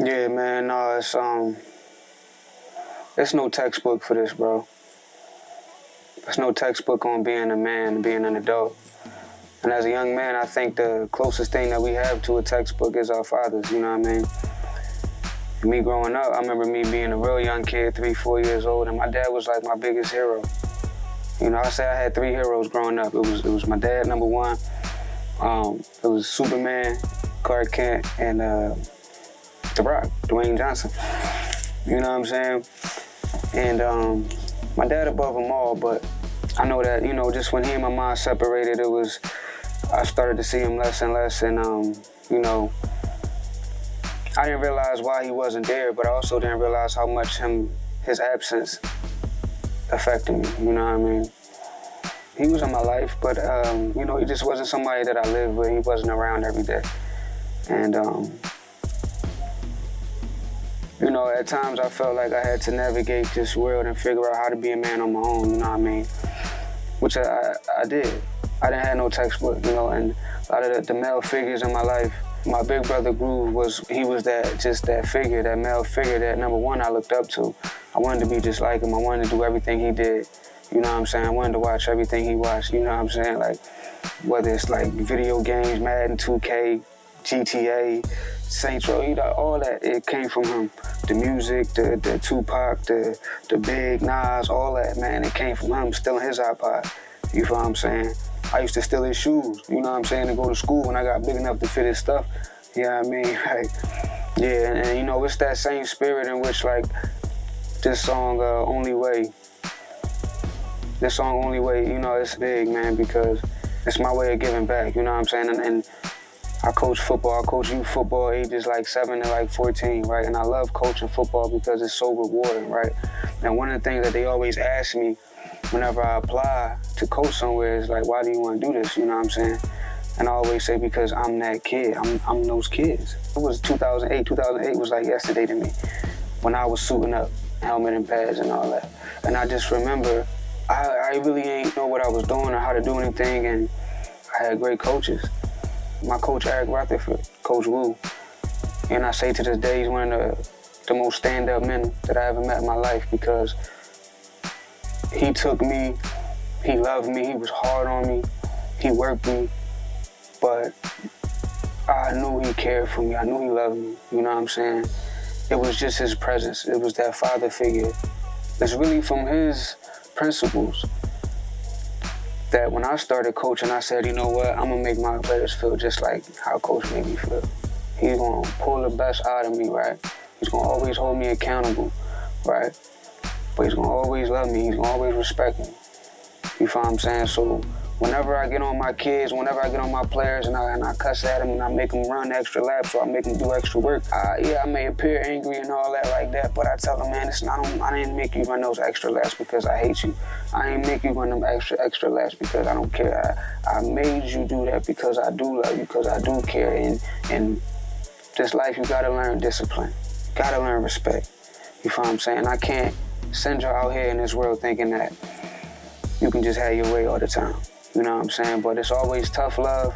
Yeah, man, no, it's no textbook for this, bro. There's no textbook on being a man, being an adult. And as a young man, I think the closest thing that we have to a textbook is our fathers, you know what I mean? Me growing up, I remember me being a real young kid, 3, 4 years old, and my dad was like my biggest hero. You know, I say I had 3 heroes growing up. It was my dad, number one. It was Superman, Clark Kent, and The Rock, Dwayne Johnson. You know what I'm saying? And my dad above them all, but I know that, you know, just when he and my mom separated, I started to see him less and less, and, you know, I didn't realize why he wasn't there, but I also didn't realize how much his absence affected me, you know what I mean? He was in my life, but, you know, he just wasn't somebody that I lived with. He wasn't around every day. And, you know, at times I felt like I had to navigate this world and figure out how to be a man on my own, you know what I mean? Which I did. I didn't have no textbook, you know, and a lot of the male figures in my life, my big brother Groove was that figure, that male figure that, number one, I looked up to. I wanted to be just like him. I wanted to do everything he did. You know what I'm saying? I wanted to watch everything he watched. You know what I'm saying? Like, whether it's like video games, Madden, 2K, GTA, Saints Row, you know, all that, it came from him. The music, the Tupac, the Big Nas, all that, man, it came from him, stealing his iPod. You feel what I'm saying? I used to steal his shoes, you know what I'm saying, to go to school when I got big enough to fit his stuff. You know what I mean? Like, yeah, and you know, it's that same spirit in which, like, this song, Only Way, you know, it's big, man, because it's my way of giving back, you know what I'm saying? And I coach football. I coach youth football ages like 7 to like 14, right? And I love coaching football because it's so rewarding, right? And one of the things that they always ask me whenever I apply to coach somewhere is like, why do you want to do this? You know what I'm saying? And I always say, because I'm that kid. I'm those kids. It was 2008. 2008 was like yesterday to me when I was suiting up, helmet and pads and all that. And I just remember I really ain't know what I was doing or how to do anything, and I had great coaches. My coach, Eric Rutherford, Coach Wu, and I say to this day, he's one of the most stand-up men that I ever met in my life, because he took me, he loved me, he was hard on me, he worked me, but I knew he cared for me, I knew he loved me, you know what I'm saying? It was just his presence, it was that father figure. It's really from his principles that when I started coaching, I said, you know what, I'm gonna make my players feel just like how Coach made me feel. He's gonna pull the best out of me, right? He's gonna always hold me accountable, right? But he's gonna always love me, he's gonna always respect me. You feel what I'm saying? So whenever I get on my kids, whenever I get on my players and I cuss at them and I make them run extra laps or I make them do extra work, I may appear angry and all that like that, but I tell them, man, I didn't make you run those extra laps because I hate you. I ain't make you run them extra laps because I don't care. I made you do that because I do love you, because I do care. And this life, you gotta learn discipline. You gotta learn respect. You feel what I'm saying? I can't send you out here in this world thinking that you can just have your way all the time. You know what I'm saying? But it's always tough love,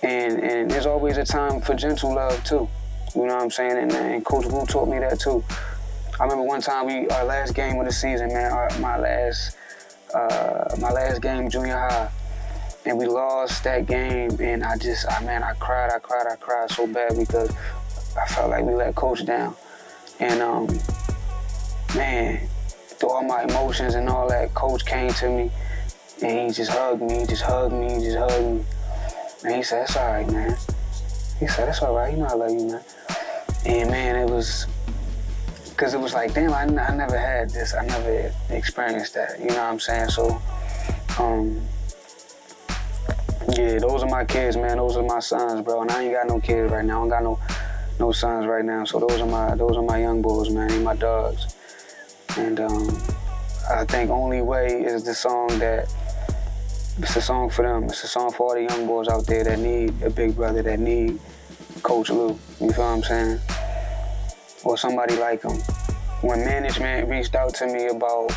and there's always a time for gentle love too. You know what I'm saying? And Coach Wu taught me that too. I remember one time our last game of the season, man, my last game junior high, and we lost that game, and I cried so bad because I felt like we let Coach down. And man, through all my emotions and all that, Coach came to me. And he just hugged me. And he said, it's all right, man. He said, it's all right, you know I love you, man. And man, it was, because it was like, damn, I never had this. I never experienced that, you know what I'm saying? So, yeah, those are my kids, man. Those are my sons, bro. And I ain't got no kids right now. I don't got no sons right now. So those are my young boys, man. They my dogs. And I think Only Way is the song that, it's a song for them. It's a song for all the young boys out there that need a big brother, that need Coach Lou. You feel what I'm saying? Or somebody like him. When management reached out to me about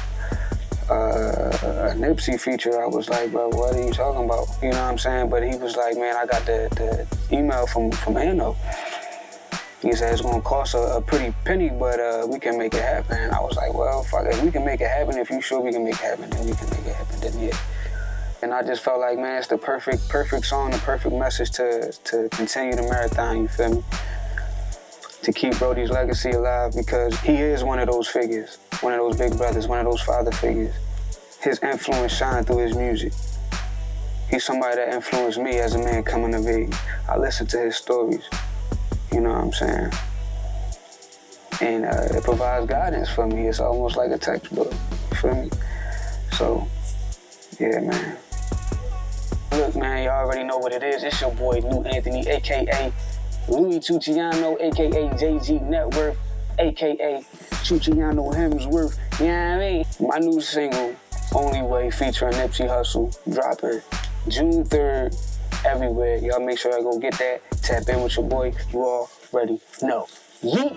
a Nipsey feature, I was like, bro, what are you talking about? You know what I'm saying? But he was like, man, I got the email from Anno. He said it's gonna cost a pretty penny, but we can make it happen. And I was like, well, fuck, if we can make it happen, if you sure we can make it happen, then we can make it happen, then yeah. And I just felt like, man, it's the perfect song, the perfect message to continue the marathon, you feel me? To keep Brody's legacy alive, because he is one of those figures, one of those big brothers, one of those father figures. His influence shined through his music. He's somebody that influenced me as a man coming of age. I listen to his stories, you know what I'm saying? And it provides guidance for me. It's almost like a textbook, you feel me? So, yeah, man. Look, man, y'all already know what it is. It's your boy, Lou Anthony, a.k.a. Louis Tucciano, a.k.a. JG Network, a.k.a. Tucciano Hemsworth, you know what I mean? My new single, Only Way, featuring Nipsey Hussle, dropping June 3rd, everywhere. Y'all make sure y'all go get that. Tap in with your boy. You already know. Yeet!